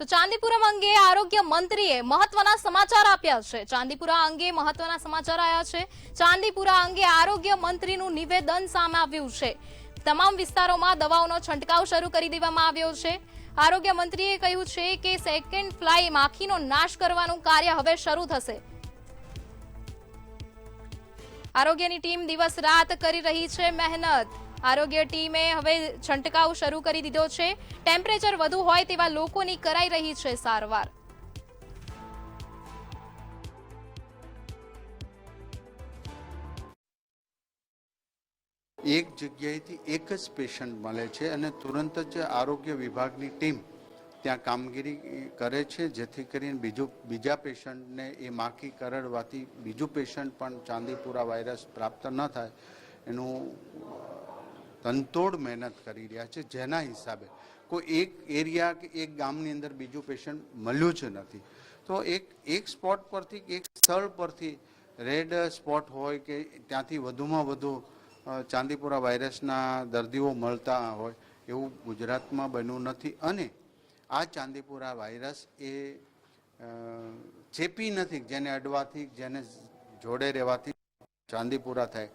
તો ચાંદીપુરમ અંગે આરોગ્ય મંત્રીએ મહત્વના સમાચાર આપ્યા છે। ચાંદીપુરા અંગે મહત્વના સમાચાર આવ્યા છે। ચાંદીપુરા અંગે આરોગ્ય મંત્રીનું નિવેદન સામે આવ્યું છે। તમામ વિસ્તારોમાં દવાઓનો છંટકાવ શરૂ કરી દેવામાં આવ્યો છે। આરોગ્ય મંત્રીએ કહ્યું છે કે સેકન્ડ ફ્લાય માખીનો નાશ કરવાનું કાર્ય હવે શરૂ થશે। આરોગ્યની ટીમ દિવસ રાત કરી રહી છે મહેનત। આરોગ્ય ટીમે હવે છંટકાવ શરૂ કરી દીધો છે। ટેમ્પરેચર વધુ હોય તેવા લોકોની કરાઈ રહી છે સારવાર। એક જગ્યાએથી એક જ પેશન્ટ મળે છે અને તુરંત જ આરોગ્ય વિભાગની ટીમ ત્યાં કામગીરી કરે છે, જેથી કરીને બીજા પેશન્ટને એ માખી કરડવાથી બીજું પેશન્ટ પણ ચાંદીપુરા વાયરસ પ્રાપ્ત ન થાય એનું તનતોડ મહેનત કરી રહ્યા છે। જેના હિસાબે કોઈ એક એરિયા કે એક ગામની અંદર બીજું પેશન્ટ મળ્યું જ નથી। તો એક સ્પોટ પરથી એક સ્થળ પરથી રેડ સ્પોટ હોય કે ત્યાંથી વધુમાં વધુ ચાંદીપુરા વાયરસના દર્દીઓ મળતા હોય એવું ગુજરાતમાં બન્યું નથી। અને આ ચાંદીપુરા વાયરસ એ ચેપી નથી, જેને અડવાથી જેને જોડે રહેવાથી ચાંદીપુરા થાય।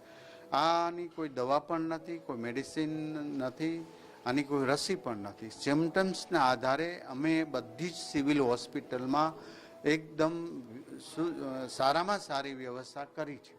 આની કોઈ દવા પણ નથી, કોઈ મેડિસિન નથી, આની કોઈ રસી પણ નથી। સિમ્ટમ્સના આધારે અમે બધી જ સિવિલ હોસ્પિટલમાં એકદમ સારામાં સારી વ્યવસ્થા કરી છે।